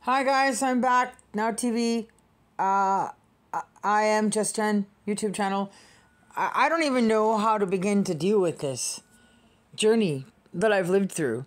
Hi guys, I'm back. Now TV. I am Just Jen YouTube channel. I don't even know how to begin to deal with this journey that I've lived through.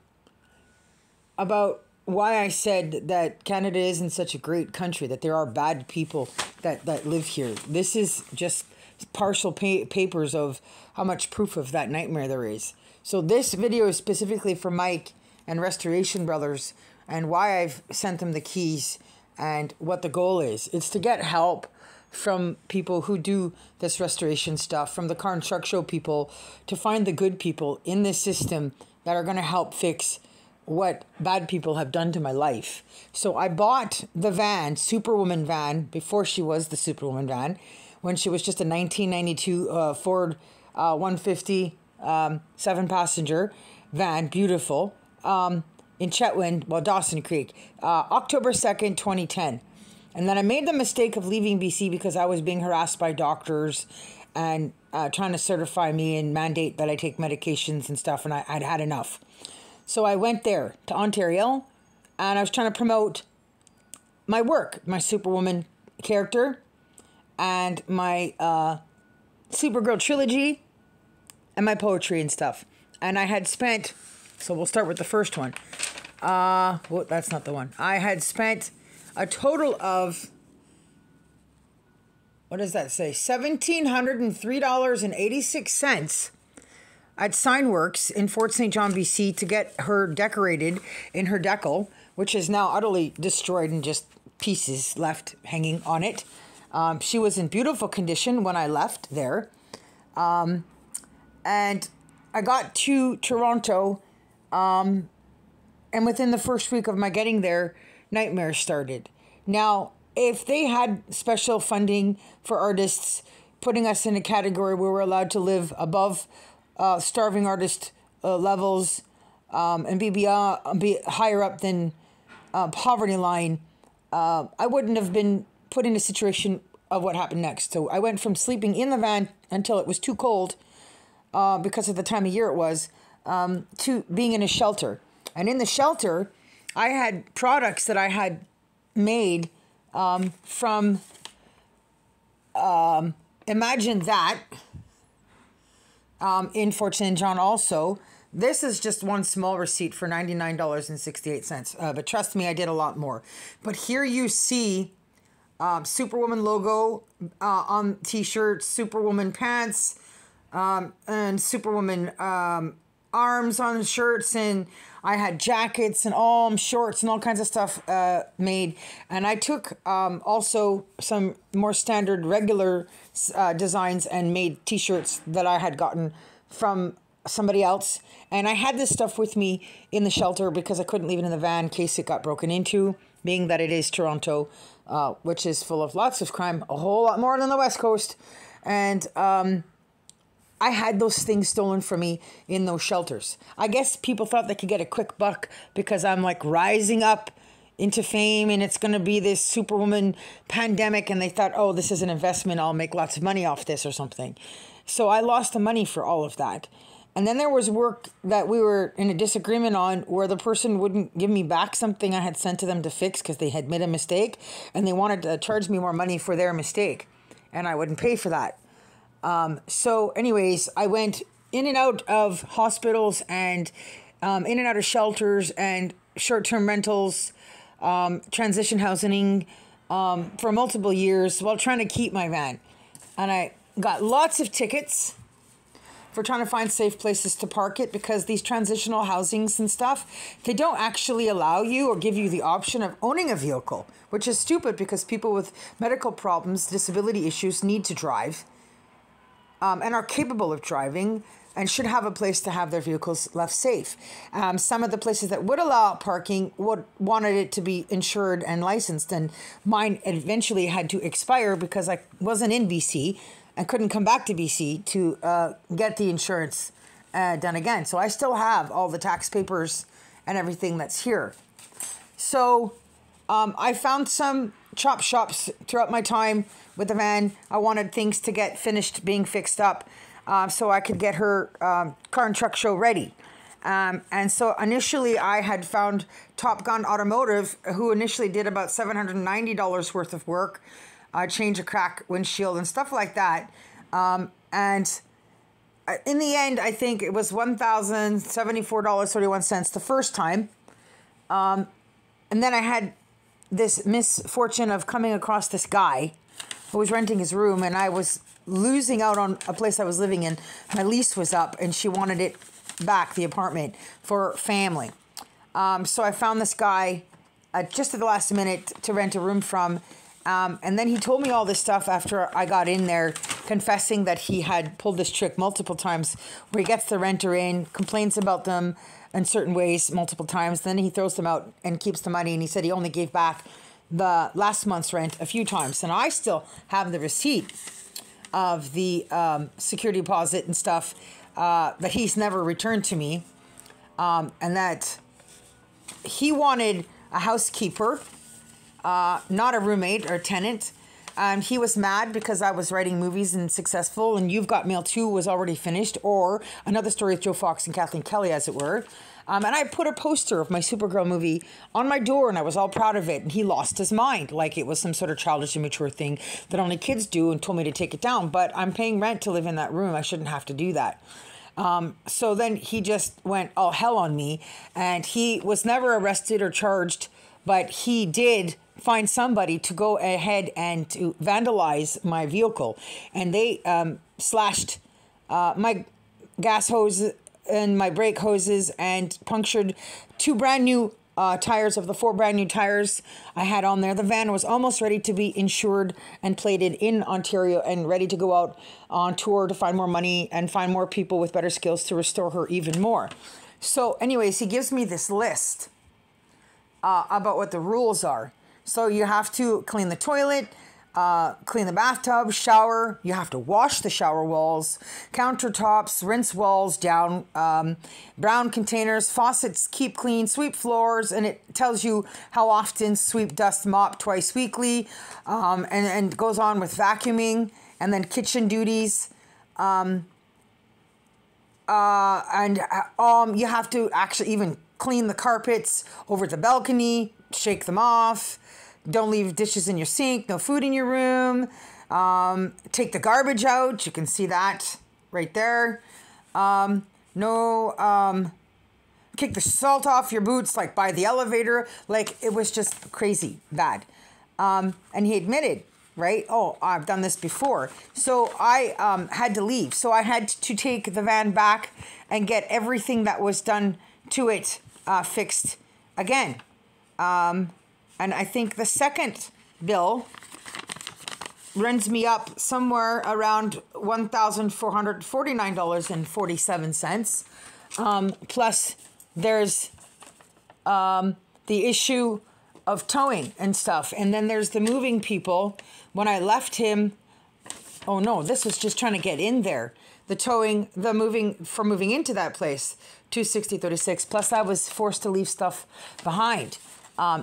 About why I said that Canada isn't such a great country, that there are bad people that live here. This is just partial papers of how much proof of that nightmare there is. So this video is specifically for Mike and Restoration Brothers and why I've sent them the keys and what the goal is. It's to get help from people who do this restoration stuff, from the car and truck show people, to find the good people in this system that are going to help fix what bad people have done to my life. So I bought the van, Superwoman van, before she was the Superwoman van, when she was just a 1992 Ford 150 7-passenger van, beautiful, in Chetwynd, Dawson Creek, October 2nd, 2010. And then I made the mistake of leaving BC because I was being harassed by doctors and trying to certify me and mandate that I take medications and stuff, and I'd had enough. So I went there to Ontario, and I was trying to promote my work, my Superwoman character, and my Supergirl trilogy, and my poetry and stuff. And I had spent, so we'll start with the first one. Well, that's not the one. I had spent a total of, what does that say? $1,703.86 at Signworks in Fort St. John, BC, to get her decorated in her decal, which is now utterly destroyed and just pieces left hanging on it. She was in beautiful condition when I left there. And I got to Toronto, and within the first week of my getting there, nightmares started. Now, if they had special funding for artists, putting us in a category where we're allowed to live above starving artist levels and be higher up than poverty line, I wouldn't have been put in a situation of what happened next. So I went from sleeping in the van until it was too cold, because of the time of year it was, to being in a shelter. And in the shelter, I had products that I had made from, imagine that, in Fort St. John also. This is just one small receipt for $99.68. But trust me, I did a lot more. But here you see Superwoman logo on t-shirts, Superwoman pants, and Superwoman arms on shirts, and I had jackets and shorts and all kinds of stuff made. And I took also some more standard regular designs and made t-shirts that I had gotten from somebody else. And I had this stuff with me in the shelter because I couldn't leave it in the van in case it got broken into, being that it is Toronto, which is full of lots of crime, a whole lot more than the West Coast. And I had those things stolen from me in those shelters. I guess people thought they could get a quick buck because I'm like rising up into fame and it's going to be this Superwoman pandemic, and they thought, oh, this is an investment, I'll make lots of money off this or something. So I lost the money for all of that. And then there was work that we were in a disagreement on where the person wouldn't give me back something I had sent to them to fix because they had made a mistake, and they wanted to charge me more money for their mistake, and I wouldn't pay for that. So anyways, I went in and out of hospitals and in and out of shelters and short-term rentals, transition housing for multiple years while trying to keep my van. And I got lots of tickets for trying to find safe places to park it, because these transitional housings and stuff, they don't actually allow you or give you the option of owning a vehicle, which is stupid because people with medical problems, disability issues need to drive. And are capable of driving and should have a place to have their vehicles left safe. Some of the places that would allow parking wanted it to be insured and licensed, and mine eventually had to expire because I wasn't in BC and couldn't come back to BC to get the insurance done again. So I still have all the tax papers and everything that's here. So I found some chop shops throughout my time with the van. I wanted things to get finished being fixed up so I could get her car and truck show ready. And so initially I had found Top Gun Automotive, who initially did about $790 worth of work, change a crack windshield and stuff like that. And in the end, I think it was $1,074.31 the first time. And then I had this misfortune of coming across this guy who was renting his room, and I was losing out on a place I was living in. My lease was up, and she wanted it back, the apartment, for family. So I found this guy just at the last minute to rent a room from. And then he told me all this stuff after I got in there, confessing that he had pulled this trick multiple times where he gets the renter in, complains about them in certain ways multiple times. Then he throws them out and keeps the money. And he said he only gave back the last month's rent a few times. And I still have the receipt of the security deposit and stuff that he's never returned to me. And that he wanted a housekeeper, not a roommate or a tenant. And he was mad because I was writing movies and successful, and You've Got Mail 2 was already finished, or Another Story with Joe Fox and Kathleen Kelly, as it were. And I put a poster of my Supergirl movie on my door, and I was all proud of it. And he lost his mind, like it was some sort of childish, immature thing that only kids do, and told me to take it down. But I'm paying rent to live in that room. I shouldn't have to do that. So then he just went all hell on me, and he was never arrested or charged, but he did find somebody to go ahead and to vandalize my vehicle. And they slashed my gas hose and my brake hoses and punctured 2 brand new tires of the 4 brand new tires I had on there. The van was almost ready to be insured and plated in Ontario and ready to go out on tour to find more money and find more people with better skills to restore her even more. So anyways, he gives me this list about what the rules are. So you have to clean the toilet, clean the bathtub, shower. You have to wash the shower walls, countertops, rinse walls down, brown containers, faucets, keep clean, sweep floors, and it tells you how often: sweep, dust, mop twice weekly, and goes on with vacuuming, and then kitchen duties. And you have to actually even clean the carpets over the balcony, shake them off. Don't leave dishes in your sink, no food in your room. Take the garbage out. You can see that right there. Kick the salt off your boots, like by the elevator. Like, it was just crazy bad. And he admitted, right? Oh, I've done this before. So I had to leave. So I had to take the van back and get everything that was done to it fixed again. And I think the second bill runs me up somewhere around $1,449.47. Plus, there's the issue of towing and stuff. And then there's the moving people. When I left him, oh no, this was just trying to get in there. The towing, the moving, for moving into that place, $260.36. Plus, I was forced to leave stuff behind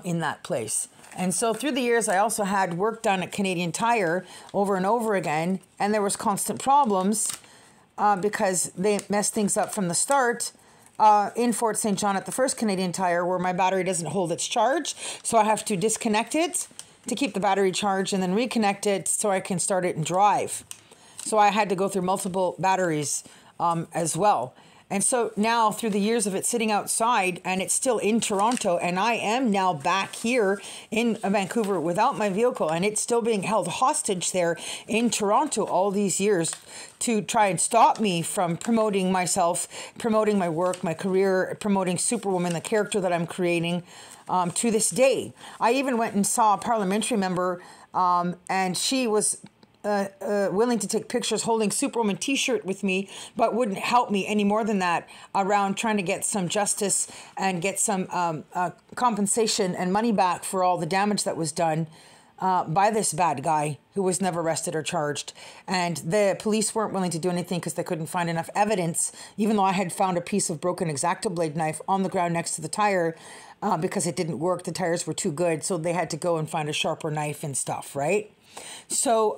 in that place. And so through the years, I also had work done at Canadian Tire over and over again. And there was constant problems because they messed things up from the start. In Fort St. John at the first Canadian Tire, where my battery doesn't hold its charge. So I have to disconnect it to keep the battery charged and then reconnect it so I can start it and drive. So I had to go through multiple batteries as well. And so now, through the years of it sitting outside, and it's still in Toronto, and I am now back here in Vancouver without my vehicle, and it's still being held hostage there in Toronto all these years to try and stop me from promoting myself, promoting my work, my career, promoting Superwoman, the character that I'm creating to this day. I even went and saw a parliamentary member, and she was willing to take pictures holding Superwoman t-shirt with me, but wouldn't help me any more than that around trying to get some justice and get some compensation and money back for all the damage that was done by this bad guy who was never arrested or charged. And the police weren't willing to do anything because they couldn't find enough evidence, even though I had found a piece of broken X-Acto blade knife on the ground next to the tire. because it didn't work. The tires were too good, so they had to go and find a sharper knife and stuff, right? So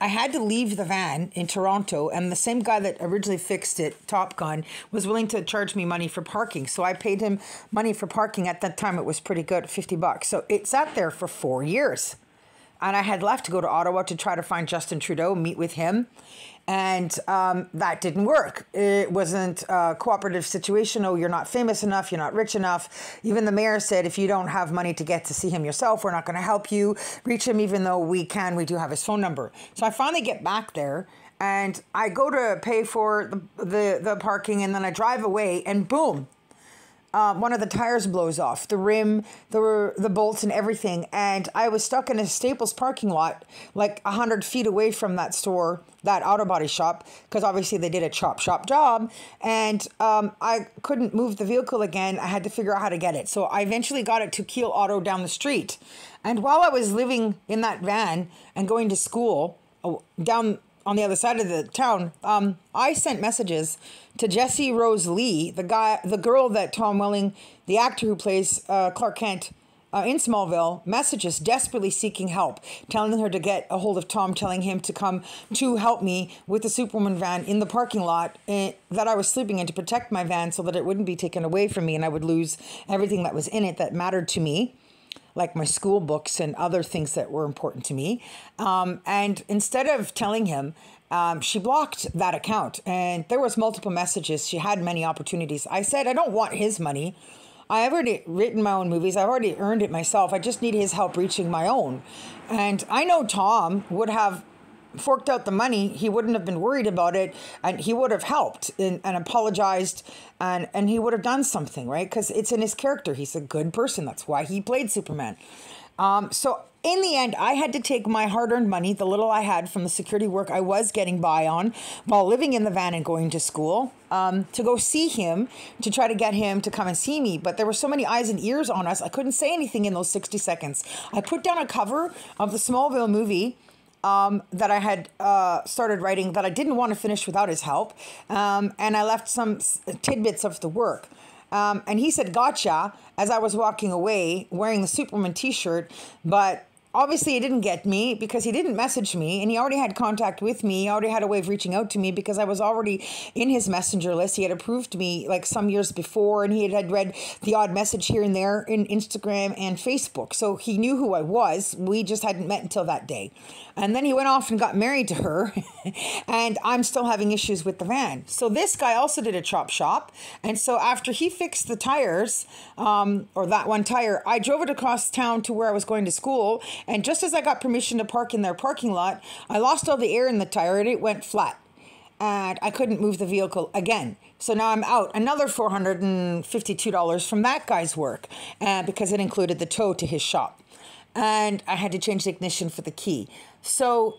I had to leave the van in Toronto, and the same guy that originally fixed it, Top Gun, was willing to charge me money for parking. So I paid him money for parking. At that time, it was pretty good, $50. So it sat there for 4 years. And I had left to go to Ottawa to try to find Justin Trudeau, meet with him. And that didn't work. It wasn't a cooperative situation. Oh, you're not famous enough. You're not rich enough. Even the mayor said, if you don't have money to get to see him yourself, we're not going to help you reach him, even though we do have his phone number. So I finally get back there and I go to pay for the parking, and then I drive away and boom. One of the tires blows off, the rim, the bolts and everything. And I was stuck in a Staples parking lot, like 100 feet away from that store, that auto body shop, because obviously they did a chop shop job. And I couldn't move the vehicle again. I had to figure out how to get it. So I eventually got it to Keel Auto down the street. And while I was living in that van and going to school down on the other side of the town, I sent messages to Jessie Rose Lee, the girl that Tom Welling, the actor who plays Clark Kent in Smallville, messages desperately seeking help, telling her to get a hold of Tom, telling him to come to help me with the Superwoman van in the parking lot that I was sleeping in, to protect my van so that it wouldn't be taken away from me and I would lose everything that was in it that mattered to me, like my school books and other things that were important to me. And instead of telling him, she blocked that account, and there was multiple messages. She had many opportunities. I said, I don't want his money. I've already written my own movies. I've already earned it myself. I just need his help reaching my own. And I know Tom would have forked out the money. He wouldn't have been worried about it, and he would have helped and apologized, and he would have done something, right? Because it's in his character. He's a good person. That's why he played Superman. So in the end, I had to take my hard-earned money, the little I had from the security work I was getting by on while living in the van and going to school, to go see him, to try to get him to come and see me. But there were so many eyes and ears on us, I couldn't say anything in those 60 seconds. I put down a cover of the Smallville movie that I had started writing that I didn't want to finish without his help. And I left some tidbits of the work. And he said, gotcha, as I was walking away wearing the Superman t-shirt. But obviously it didn't get me because he didn't message me, and he already had contact with me. He already had a way of reaching out to me because I was already in his messenger list. He had approved me like some years before, and he had read the odd message here and there in Instagram and Facebook. So he knew who I was. We just hadn't met until that day. And then he went off and got married to her, and I'm still having issues with the van. So this guy also did a chop shop. And so after he fixed the tires, or that one tire, I drove it across town to where I was going to school. And just as I got permission to park in their parking lot, I lost all the air in the tire and it went flat. And I couldn't move the vehicle again. So now I'm out another $452 from that guy's work, because it included the tow to his shop. And I had to change the ignition for the key. So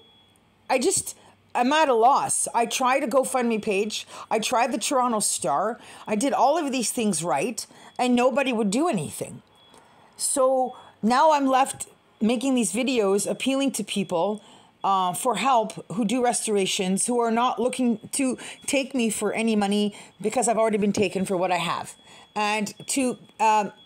I'm at a loss. I tried a GoFundMe page. I tried the Toronto Star. I did all of these things right, and nobody would do anything. So now I'm left making these videos appealing to people for help who do restorations, who are not looking to take me for any money because I've already been taken for what I have, and to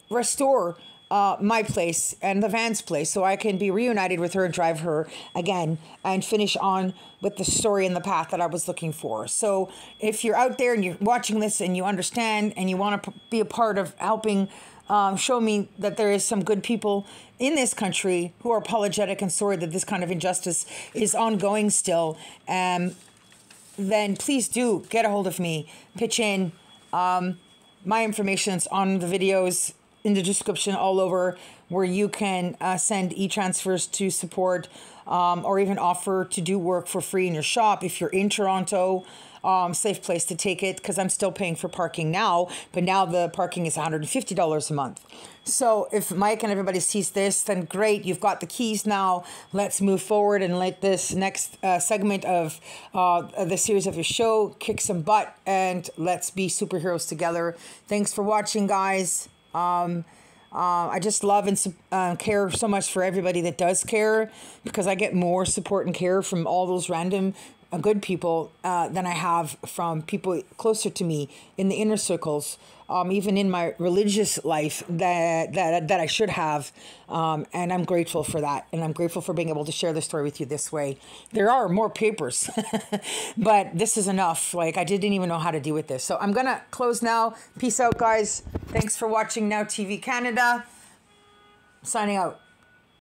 restore my place and the van's place so I can be reunited with her and drive her again and finish on with the story and the path that I was looking for. So if you're out there and you're watching this and you understand and you want to be a part of helping show me that there is some good people in this country who are apologetic and sorry that this kind of injustice is ongoing still, then please do get a hold of me, pitch in. My information's on the videos in the description all over, where you can send e-transfers to support, or even offer to do work for free in your shop. If you're in Toronto, safe place to take it, because I'm still paying for parking now, but now the parking is $150 a month. So if Mike and everybody sees this, then great, you've got the keys now. Let's move forward and let this next segment of the series of your show kick some butt, and let's be superheroes together. Thanks for watching, guys. I just love and care so much for everybody that does care, because I get more support and care from all those random good people than I have from people closer to me in the inner circles, even in my religious life that I should have. And I'm grateful for that. And I'm grateful for being able to share the story with you this way. There are more papers, but this is enough. Like, I didn't even know how to deal with this. So I'm going to close now. Peace out, guys. Thanks for watching Now TV Canada. Signing out.